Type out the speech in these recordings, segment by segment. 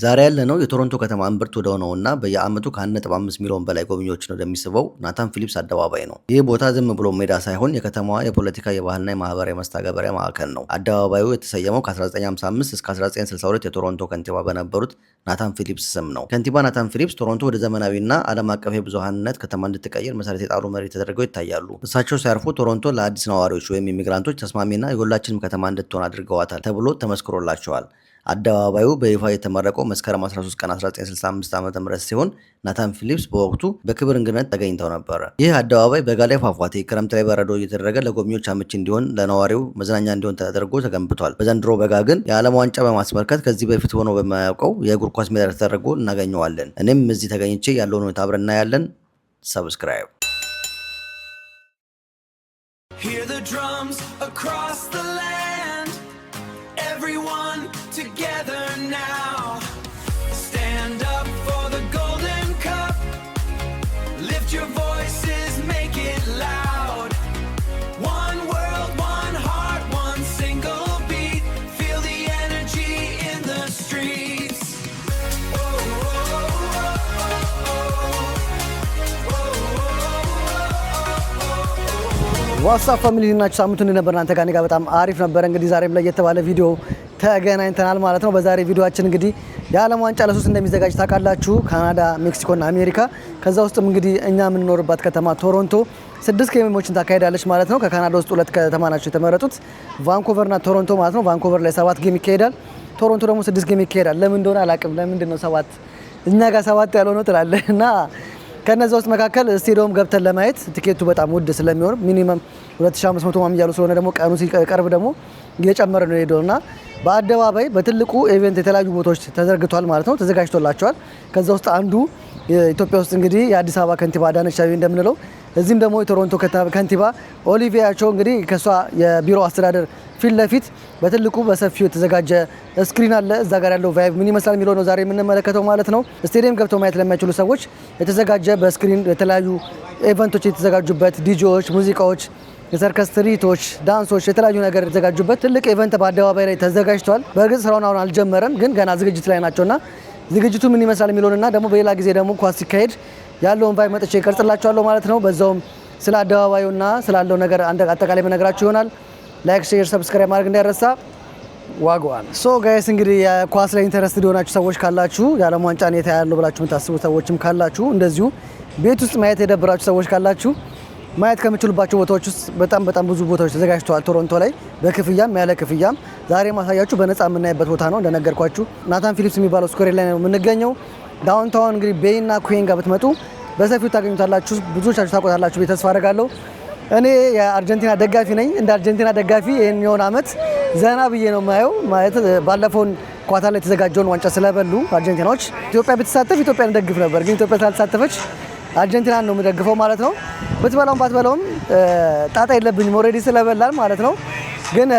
ዛሬ ያለነው የቶሮንቶ ከተማ እምብርት ወደ ሆነውና በየዓመቱ ከ1.5 ሚሊዮን በላይ ጎብኚዎችን ወደሚስበው ናታን ፊሊፕስ አደባባይ ነው። ይህ ቦታ ዝም ብሎ ሜዳ ሳይሆን የከተማዋ የፖለቲካ የባህልና የማህበራዊ መስተጋበሪያ ማዕከል ነው። አደባባዩ የተሰየመው ከ1955 እስከ 1962 የቶሮንቶ ከንቲባ በነበሩት ናታን ፊሊፕስ ስም ነው። ከንቲባ ናታን ፊሊፕስ ቶሮንቶ ወደ ዘመናዊና ዓለም አቀፍ የብዙሃንነት ከተማ እንድትቀየር መሰረት የጣሉ መሪ ተደርገው ይታያሉ። እሳቸው ሲያርፉ ቶሮንቶ ለአዲስ ነዋሪዎች ወይም ኢሚግራንቶች ተስማሚና የሁላችንም ከተማ እንድትሆን አድርገዋታል ተብሎ ተመስክሮላቸዋል። አደባባዩ በይፋ የተመረቀው መስከረም 13 ቀን 1965 ዓ.ም ሲሆን ናታን ፊሊፕስ በወቅቱ በክብር እንግድነት ተገኝተው ነበር። ይህ አደባባይ በጋ ላይ ፏፏቴ፣ ክረምት ላይ በረዶ እየተደረገ ለጎብኚዎች አመቺ እንዲሆን፣ ለነዋሪው መዝናኛ እንዲሆን ተደርጎ ተገንብቷል። በዘንድሮ በጋ ግን የዓለም ዋንጫ በማስመልከት ከዚህ በፊት ሆኖ በማያውቀው የእግር ኳስ ሜዳ ተደርጎ እናገኘዋለን። እኔም እዚህ ተገኝቼ ያለውን ሁኔታ አብረን እናያለን። ሰብስክራይብ Hear the drums across the land. Everyone together now. Stand up for the golden cup. Lift your voices, make it loud. One world, one heart, one single beat. Feel the energy in the streets. ዋትስአፕ ፋሚሊ ናችሁ። ሳምንቱን ነበር እናንተ ጋር በጣም አሪፍ ነበር። እንግዲህ ዛሬም ላይ የተባለ ቪዲዮ ተገናኝተናል ማለት ነው። በዛሬ ቪዲዮአችን እንግዲህ የዓለም ዋንጫ ለሶስት እንደሚዘጋጅ ታውቃላችሁ። ካናዳ፣ ሜክሲኮ እና አሜሪካ። ከዛ ውስጥም እንግዲህ እኛ የምንኖርባት ከተማ ቶሮንቶ 6 ጌሞችን ታካሂዳለች ማለት ነው። ከካናዳ ውስጥ 2 ከተማ ናቸው የተመረጡት፣ ቫንኮቨር እና ቶሮንቶ ማለት ነው። ቫንኮቨር ላይ 7 ጌም ይካሄዳል፣ ቶሮንቶ ደግሞ 6 ጌም ይካሄዳል። ለምን እንደሆነ አላውቅም። ለምንድን ነው 7 እኛ ጋር 7 ያለው ነው ትላለህ እና ከነዛ ውስጥ መካከል ስቴዲየም ገብተን ለማየት ቲኬቱ በጣም ውድ ስለሚሆን ሚኒመም 2500 ማም እያሉ ስለሆነ ደግሞ ቀኑ ሲቀርብ ደግሞ እየጨመረ ነው ሄዶና በአደባባይ በትልቁ ኢቨንት የተለያዩ ቦታዎች ተዘርግቷል ማለት ነው፣ ተዘጋጅቶላቸዋል። ከዛ ውስጥ አንዱ ኢትዮጵያ ውስጥ እንግዲህ የአዲስ አበባ ከንቲባ አዳነች አቤቤ እንደምንለው፣ እዚህም ደግሞ የቶሮንቶ ከንቲባ ኦሊቪያ ቾ እንግዲህ ከሷ የቢሮ አስተዳደር ፊት ለፊት በትልቁ በሰፊው የተዘጋጀ ስክሪን አለ። እዛ ጋር ያለው ቫይብ ምን ይመስላል የሚለው ነው ዛሬ የምንመለከተው ማለት ነው። ስቴዲየም ገብተው ማየት ለማይችሉ ሰዎች የተዘጋጀ በስክሪን የተለያዩ ኢቨንቶች የተዘጋጁበት ዲጂዎች፣ ሙዚቃዎች፣ የሰርከስ ትርኢቶች፣ ዳንሶች፣ የተለያዩ ነገር የተዘጋጁበት ትልቅ ኢቨንት በአደባባይ ላይ ተዘጋጅቷል። በእርግጥ ስራውን አሁን አልጀመረም፣ ግን ገና ዝግጅት ላይ ናቸውና ዝግጅቱ ምን ይመስላል የሚለውንና ደግሞ በሌላ ጊዜ ደግሞ ኳስ ሲካሄድ ያለውን ቫይብ መጥቼ ይቀርጽላችኋለሁ ማለት ነው። በዛውም ስለ አደባባዩና ስላለው ነገር አጠቃላይ መነግራችሁ ይሆናል። ላይክ፣ ሼር፣ ሰብስክራይብ ማድረግ እንዳይረሳ። ዋጋዋን ጋይስ እንግዲህ የኳስ ላይ ኢንተረስትድ የሆናችሁ ሰዎች ካላችሁ የዓለም ዋንጫ ነው ያለው ብላችሁ የምታስቡ ሰዎችም ካላችሁ እንደዚሁ ቤት ውስጥ ማየት የደብራችሁ ሰዎች ካላችሁ ማየት ከምትችሉባቸው ቦታዎች ውስጥ በጣም ብዙ ቦታዎች ተዘጋጅተዋል ቶሮንቶ ላይ በክፍያም ያለ ክፍያም። ዛሬ ማሳያችሁ በነፃ የምናይበት ቦታ ነው። እንደነገርኳችሁ ናታን ፊሊፕስ የሚባለው ስኩዌር ላይ ነው የምንገኘው። ዳውንታውን እንግዲህ ቤይና ኩዊን ጋር ብትመጡ በሰፊው ታገኙታላችሁ። ብዙዎቻችሁ ታውቁታላችሁ ብዬ ተስፋ አደርጋለሁ። እኔ የአርጀንቲና ደጋፊ ነኝ። እንደ አርጀንቲና ደጋፊ ይሄን አመት ዘና ብዬ ነው የማየው። ማለት ባለፈውን ኳታር ላይ የተዘጋጀውን ዋንጫ ስለበሉ አርጀንቲናዎች ኢትዮጵያ ብትሳተፍ ኢትዮጵያን ደግፍ ነበር፣ ግን ኢትዮጵያ ስላልተሳተፈች አርጀንቲናን ነው የምደግፈው ማለት ነው። ብትበላውም ባትበላውም ጣጣ የለብኝም ኦልሬዲ ስለበላል ማለት ነው። ግን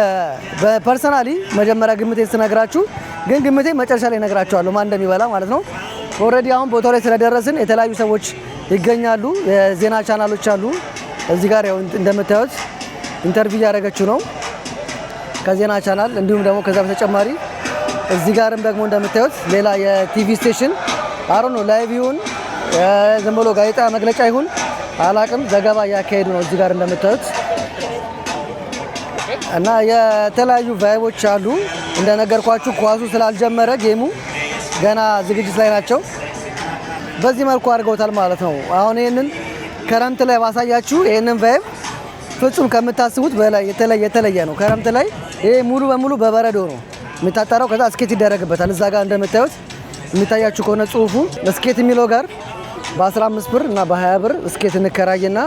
በፐርሰናሊ መጀመሪያ ግምቴን ስነግራችሁ፣ ግን ግምቴ መጨረሻ ላይ እነግራችኋለሁ ማን እንደሚበላ ማለት ነው። ኦልሬዲ አሁን ቦታው ላይ ስለደረስን የተለያዩ ሰዎች ይገኛሉ። የዜና ቻናሎች አሉ። እዚህ ጋር ያው እንደምታዩት ኢንተርቪው እያደረገችው ነው ከዜና ቻናል። እንዲሁም ደግሞ ከዛ በተጨማሪ እዚህ ጋርም ደግሞ እንደምታዩት ሌላ የቲቪ ስቴሽን አሮ ነው ላይቭ ይሁን ዝም ብሎ ጋዜጣ መግለጫ ይሁን አላቅም ዘገባ እያካሄዱ ነው እዚህ ጋር እንደምታዩት። እና የተለያዩ ቫይቦች አሉ። እንደነገርኳችሁ ኳሱ ስላልጀመረ ጌሙ ገና ዝግጅት ላይ ናቸው። በዚህ መልኩ አድርገውታል ማለት ነው። አሁን ይሄንን ክረምት ላይ ባሳያችሁ ይሄንን ቫይብ ፍጹም ከምታስቡት በላይ የተለየ ነው። ክረምት ላይ ይሄ ሙሉ በሙሉ በበረዶ ነው የሚታጠረው። ከዛ ስኬት ይደረግበታል። እዛ ጋር እንደምታዩት የሚታያችሁ ከሆነ ጽሁፉ ስኬት የሚለው ጋር በ15 ብር እና በ20 ብር ስኬት እንከራይና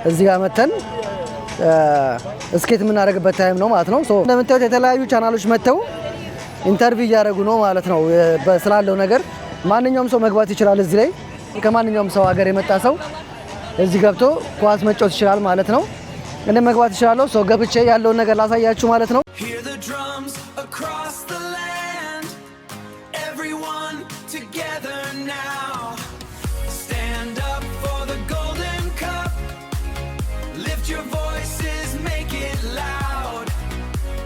እዚህ ጋር መተን ስኬት የምናደርግበት ታይም ነው ማለት ነው። እንደምታዩት የተለያዩ ቻናሎች መተው ኢንተርቪው እያደረጉ ነው ማለት ነው። ስላለው ነገር ማንኛውም ሰው መግባት ይችላል። እዚህ ላይ ከማንኛውም ሰው ሀገር የመጣ ሰው እዚህ ገብቶ ኳስ መጫወት ይችላል ማለት ነው። እንደ መግባት ይችላል። ሰው ገብቼ ያለውን ነገር ላሳያችሁ ማለት ነው።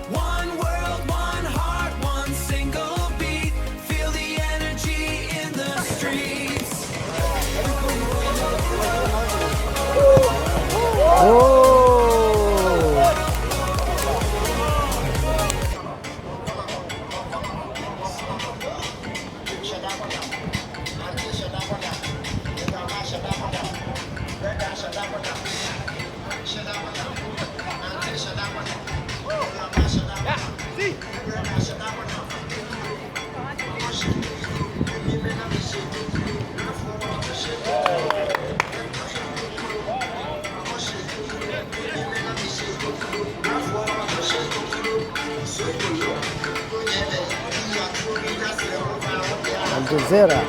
One world, one heart, one single beat. Feel the energy. Aljazeera.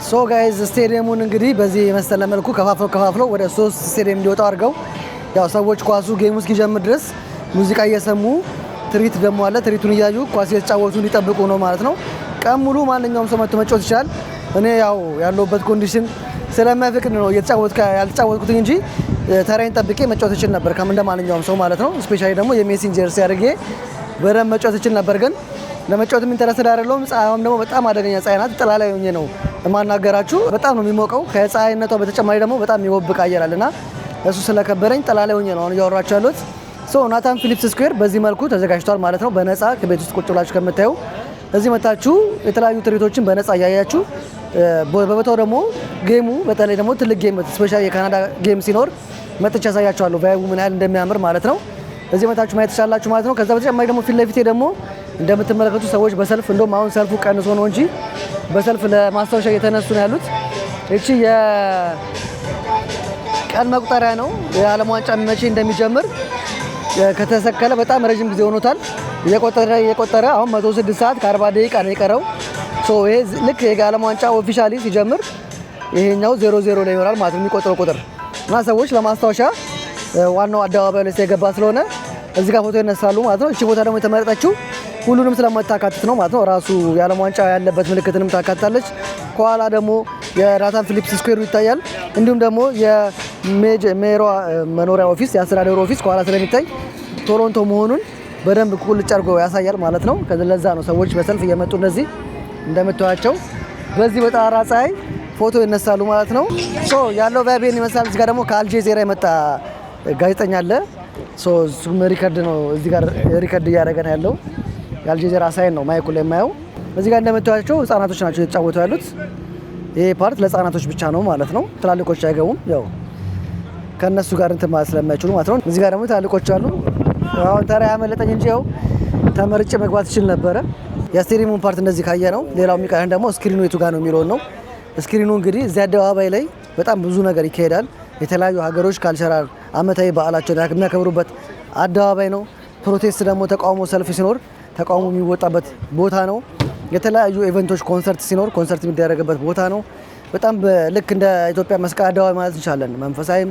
ሶ ጋይዝ ስቴዲየሙን እንግዲህ በዚህ መሰለ መልኩ ከፋፍለው ወደ 3 ስቴዲየም እንዲወጣ አድርገው ያው ሰዎች ኳሱ ጌሙ እስኪጀምር ድረስ ሙዚቃ እየሰሙ ትርኢት ደግሞ አለ። ትርኢቱን እያዩ ኳስ እየተጫወቱ እንዲጠብቁ ነው ማለት ነው። ቀን ሙሉ ማንኛውም ሰው መጥቶ መጫወት ይችላል። እኔ ያው ያለሁበት ኮንዲሽን ስለማይፈቅድ ነው ያልተጫወትኩት እንጂ ተራይን ጠብቄ መጫወት እችል ነበር እንደ ማንኛውም ሰው ማለት ነው። ስፔሻሊ ደግሞ የሜሴንጀር ሲያደርጌ በደንብ መጫወት እችል ነበር ግን ለመጫወት ኢንተረስት አይደለሁም። ፀሐይም ደግሞ በጣም አደገኛ ፀሐይ ናት። ጥላ ላይ ሆኜ ነው የማናገራችሁ። በጣም ነው የሚሞቀው። ከፀሐይነቷ በተጨማሪ ደግሞ በጣም የሚወብቅ አየር አለና እሱ ስለከበረኝ ጥላ ላይ ሆኜ ነው አሁን እያወራችሁ ያሉት። ሶ ናታን ፊሊፕስ ስኩዌር በዚህ መልኩ ተዘጋጅቷል ማለት ነው። በነፃ ከቤት ውስጥ ቁጭ ብላችሁ ከምታዩ እዚህ መታችሁ የተለያዩ ትርኢቶችን በነፃ እያያችሁ በቦታው ደግሞ ጌሙ በተለይ ደግሞ ትልቅ ጌም ስፔሻሊ የካናዳ ጌም ሲኖር መጥቼ ያሳያችኋለሁ ቫይቡ ምን ያህል እንደሚያምር ማለት ነው። እዚህ መታችሁ ማየት ትችላላችሁ ማለት ነው። ከዛ በተጨማሪ ደግሞ ፊት ለፊቴ ደግሞ እንደምትመለከቱ ሰዎች በሰልፍ እንደውም አሁን ሰልፉ ቀንሶ ነው እንጂ በሰልፍ ለማስታወሻ እየተነሱ ነው ያሉት። እቺ የቀን መቁጠሪያ ነው። የዓለም ዋንጫ መቼ እንደሚጀምር ከተሰከለ በጣም ረጅም ጊዜ ሆኖታል። እየቆጠረ አሁን 106 ሰዓት ከ40 ደቂቃ ነው የቀረው። ሶ ይሄ ልክ የዓለም ዋንጫ ኦፊሻሊ ሲጀምር ይሄኛው 00 ላይ ይሆናል ማለት ነው የሚቆጥረው ቁጥር እና ሰዎች ለማስታወሻ ዋናው አደባባይ ላይ የገባ ስለሆነ እዚህ ጋር ፎቶ ይነሳሉ ማለት ነው። እቺ ቦታ ደግሞ የተመረጠችው ሁሉንም ስለማታካትት ነው ማለት ነው። ራሱ የዓለም ዋንጫ ያለበት ምልክትንም ታካትታለች። ከኋላ ደግሞ የናታን ፊሊፕስ ስኩዌሩ ይታያል። እንዲሁም ደግሞ የሜሯ መኖሪያ ኦፊስ የአስተዳደሩ ኦፊስ ከኋላ ስለሚታይ ቶሮንቶ መሆኑን በደንብ ቁልጭ አድርጎ ያሳያል ማለት ነው። ለዛ ነው ሰዎች በሰልፍ እየመጡ እነዚህ እንደምታዩቸው በዚህ በጠራራ ፀሐይ ፎቶ ይነሳሉ ማለት ነው። ሶ ያለው ቫይቤን ይመስላል። እዚህ ጋር ደግሞ ከአልጄዚራ የመጣ ጋዜጠኛ አለ። ሶ እሱም ሪከርድ ነው እዚህ ጋር ሪከርድ እያደረገ ነው ያለው። የአልጄዚራ ሳይን ነው ማይኩ ላይ የማየው። እዚህ ጋር እንደምታዩቸው ህጻናቶች ናቸው የተጫወቱ ያሉት። ይሄ ፓርት ለህጻናቶች ብቻ ነው ማለት ነው። ትላልቆች አይገቡም፣ ያው ከነሱ ጋር እንትን ማለት ስለማይችሉ ማለት ነው። እዚህ ጋር ደግሞ ትላልቆች አሉ። አሁን ተራ ያመለጠኝ እንጂ ያው ተመርጬ መግባት ይችል ነበረ። የስቴዲየሙን ፓርት እንደዚህ ካየ ነው። ሌላው የሚቀረን ደግሞ ስክሪኑ የቱ ጋር ነው የሚለውን ነው። ስክሪኑ እንግዲህ እዚህ አደባባይ ላይ በጣም ብዙ ነገር ይካሄዳል። የተለያዩ ሀገሮች ካልቸራል አመታዊ በዓላቸውን የሚያከብሩበት አደባባይ ነው። ፕሮቴስት ደግሞ ተቃውሞ ሰልፍ ሲኖር ተቃውሞ የሚወጣበት ቦታ ነው። የተለያዩ ኢቨንቶች ኮንሰርት ሲኖር ኮንሰርት የሚደረግበት ቦታ ነው። በጣም ልክ እንደ ኢትዮጵያ መስቀል አደባባይ ማለት እንችላለን። መንፈሳዊም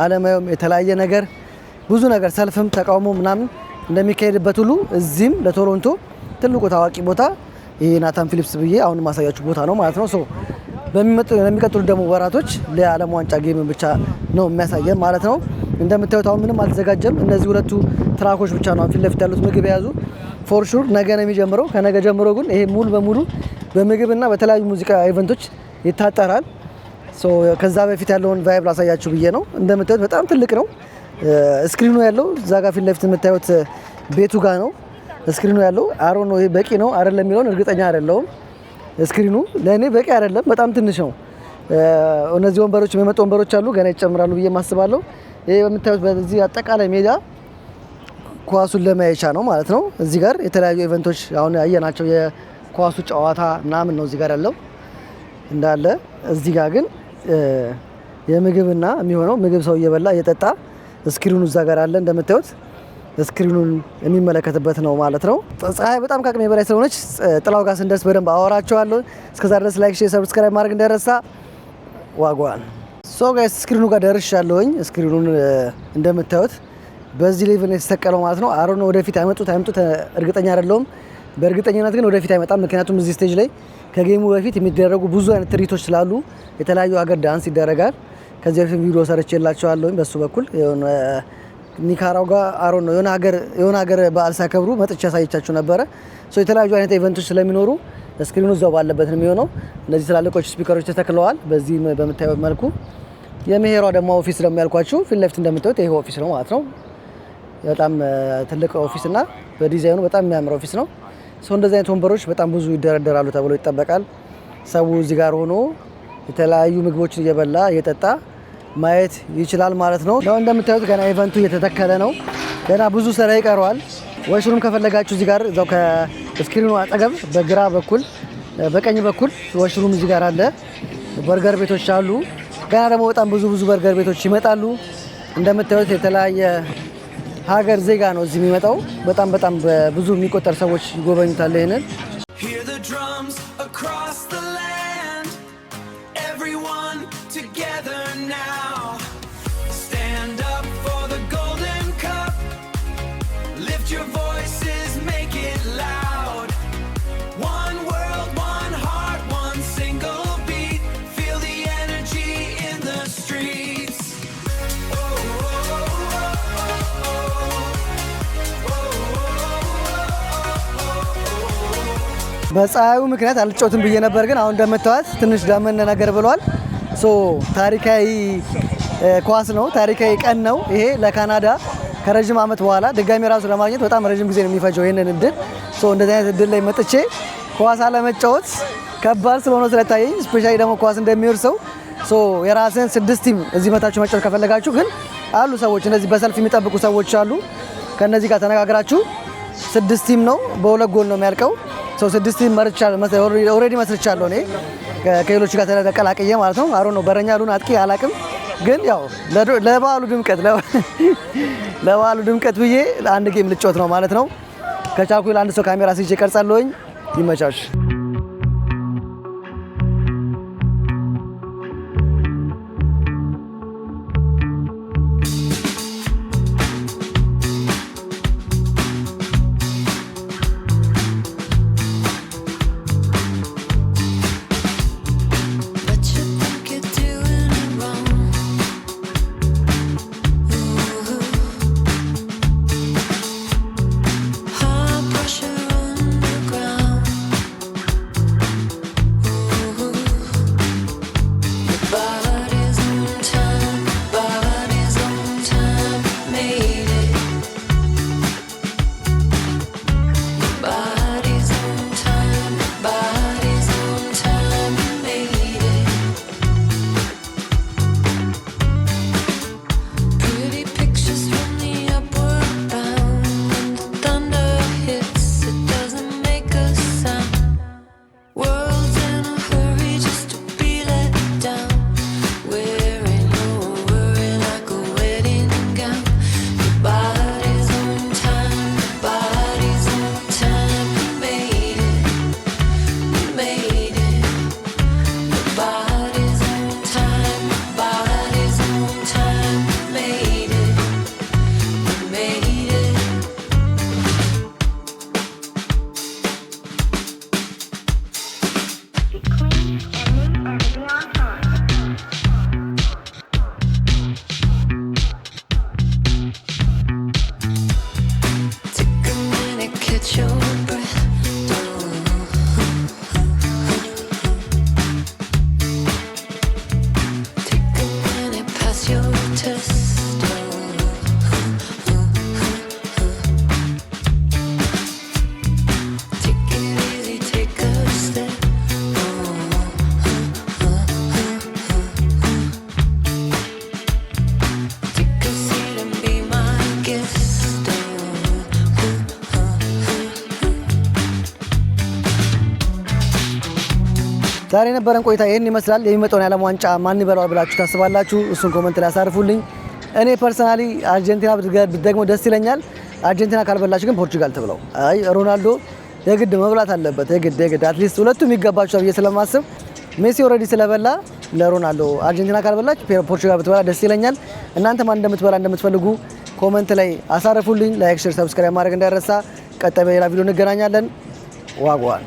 ዓለማዊም የተለያየ ነገር ብዙ ነገር ሰልፍም ተቃውሞ ምናምን እንደሚካሄድበት ሁሉ እዚህም ለቶሮንቶ ትልቁ ታዋቂ ቦታ ይሄ ናታን ፊሊፕስ ብዬ አሁን ማሳያችሁ ቦታ ነው ማለት ነው። ሶ በሚቀጥሉት ደግሞ ወራቶች ለዓለም ዋንጫ ጌም ብቻ ነው የሚያሳየን ማለት ነው። እንደምታዩት አሁን ምንም አልተዘጋጀም። እነዚህ ሁለቱ ትራኮች ብቻ ነው ፊት ለፊት ያሉት ምግብ የያዙ። ፎር ሹር ነገ ነው የሚጀምረው። ከነገ ጀምሮ ግን ይሄ ሙሉ በሙሉ በምግብና በተለያዩ ሙዚቃ ኢቨንቶች ይታጠራል። ሶ ከዛ በፊት ያለውን ቫይብ ላሳያችሁ ብዬ ነው። እንደምታዩት በጣም ትልቅ ነው። ስክሪኑ ያለው እዛ ጋር ፊት ለፊት የምታዩት ቤቱ ጋር ነው ስክሪኑ ያለው። አሮ ነው ይሄ በቂ ነው አይደለም የሚለውን እርግጠኛ አይደለሁም። ስክሪኑ ለእኔ በቂ አይደለም፣ በጣም ትንሽ ነው። እነዚህ ወንበሮች የመጡ ወንበሮች አሉ፣ ገና ይጨምራሉ ብዬ ማስባለሁ። ይሄ በምታዩት በዚህ አጠቃላይ ሜዳ ኳሱን ለማየቻ ነው ማለት ነው። እዚህ ጋር የተለያዩ ኢቨንቶች አሁን ያየናቸው የኳሱ ጨዋታ ምናምን ነው እዚህ ጋር ያለው እንዳለ። እዚህ ጋር ግን የምግብና የሚሆነው ምግብ ሰው እየበላ እየጠጣ ስክሪኑ እዛ ጋር አለ እንደምታዩት ስክሪኑን የሚመለከትበት ነው ማለት ነው። ፀሐይ በጣም ከአቅሜ በላይ ስለሆነች ጥላው ጋር ስንደርስ በደንብ አወራቸዋለሁ። እስከዛ ድረስ ላይክ፣ ሼር፣ ሰብስክራይብ ማድረግ እንዳይረሳ። ዋጓን ሶ ጋይስ ስክሪኑ ጋር ደርሻለሁኝ። ስክሪኑን እንደምታዩት በዚህ ሌቭል የተሰቀለው ማለት ነው። አሮን ወደፊት አይመጡት እርግጠኛ አይደለሁም። በእርግጠኝነት ግን ወደፊት አይመጣም። ምክንያቱም እዚህ ስቴጅ ላይ ከጌሙ በፊት የሚደረጉ ብዙ አይነት ትርኢቶች ስላሉ የተለያዩ ሀገር ዳንስ ይደረጋል። ከዚህ በፊት ቪዲዮ ሰርቼላችኋለሁኝ በሱ በኩል ኒካራጓ አሮን ነው የሆነ ሀገር በዓል ሲያከብሩ መጥቼ ያሳየቻችሁ ነበረ። ሶ የተለያዩ አይነት ኢቨንቶች ስለሚኖሩ ስክሪኑ እዛው ባለበት ነው የሚሆነው። እነዚህ ትላልቆች ስፒከሮች ተተክለዋል። በዚህ በምታዩት መልኩ የመሄሯ ደግሞ ኦፊስ ደግሞ ያልኳችሁ ፊት ለፊት እንደምታዩት ይሄ ኦፊስ ነው ማለት ነው። በጣም ትልቅ ኦፊስ እና በዲዛይኑ በጣም የሚያምር ኦፊስ ነው። ሰው እንደዚህ አይነት ወንበሮች በጣም ብዙ ይደረደራሉ ተብሎ ይጠበቃል። ሰው እዚህ ጋር ሆኖ የተለያዩ ምግቦችን እየበላ እየጠጣ ማየት ይችላል ማለት ነው። ያው እንደምታዩት ገና ኢቨንቱ እየተተከለ ነው። ገና ብዙ ስራ ይቀረዋል። ወሽሩም ከፈለጋችሁ እዚህ ጋር እዛው ከስክሪኑ አጠገብ በግራ በኩል በቀኝ በኩል ወሽሩም እዚህ ጋር አለ። በርገር ቤቶች አሉ። ገና ደግሞ በጣም ብዙ በርገር ቤቶች ይመጣሉ። እንደምታዩት የተለያየ ሀገር ዜጋ ነው እዚህ የሚመጣው። በጣም ብዙ የሚቆጠር ሰዎች ይጎበኙታል ይሄንን። በፀሐዩ ምክንያት አልጫወትም ብዬ ነበር፣ ግን አሁን እንደምታዩት ትንሽ ዳመነ ነገር ብሏል። ሶ ታሪካዊ ኳስ ነው፣ ታሪካዊ ቀን ነው ይሄ ለካናዳ። ከረጅም ዓመት በኋላ ድጋሚ ራሱ ለማግኘት በጣም ረጅም ጊዜ ነው የሚፈጀው ይሄንን እድል። ሶ እንደዚህ አይነት እድል ላይ መጥቼ ኳስ አለመጫወት ከባድ ስለሆነ ስለታየኝ፣ ስፔሻሊ ደግሞ ኳስ እንደሚወድ ሰው ሶ የራስን 6 ቲም እዚህ መታችሁ መጫወት ከፈለጋችሁ ግን አሉ ሰዎች እንደዚህ በሰልፍ የሚጠብቁ ሰዎች አሉ። ከነዚህ ጋር ተነጋግራችሁ 6 ቲም ነው፣ በሁለት ጎል ነው የሚያልቀው። ሰው 6 ቲም ኦልሬዲ መስርቻለሁ እኔ ከሌሎች ጋር ተቀላቅዬ ማለት ነው። አሮን ነው በረኛ ሉን አጥቂ አላቅም፣ ግን ያው ለበዓሉ ድምቀት ብዬ አንድ ጌም ልጫወት ነው ማለት ነው። ከቻልኩ ለአንድ ሰው ካሜራ ሲጄ ቀርጻለሁኝ። ይመቻች። ዛሬ የነበረን ቆይታ ይሄን ይመስላል። የሚመጣውን የዓለም ዋንጫ ማን ይበላዋል ብላችሁ ታስባላችሁ? እሱን ኮሜንት ላይ አሳርፉልኝ። እኔ ፐርሰናሊ አርጀንቲና ብትደግሞ ደስ ይለኛል። አርጀንቲና ካልበላችሁ ግን ፖርቹጋል ትብለው። አይ ሮናልዶ የግድ መብላት አለበት። የግድ አትሊስት ሁለቱም ይገባቸዋል ብዬ ስለማስብ ሜሲ ኦልሬዲ ስለበላ ለሮናልዶ። አርጀንቲና ካልበላች ፖርቹጋል ብትበላ ደስ ይለኛል። እናንተ ማን እንደምትበላ እንደምትፈልጉ ኮመንት ላይ አሳርፉልኝ። ላይክ፣ ሼር፣ ሰብስክራይብ ማድረግ እንዳይረሳ። ቀጣይ በሌላ ቪዲዮ እንገናኛለን። ዋጓን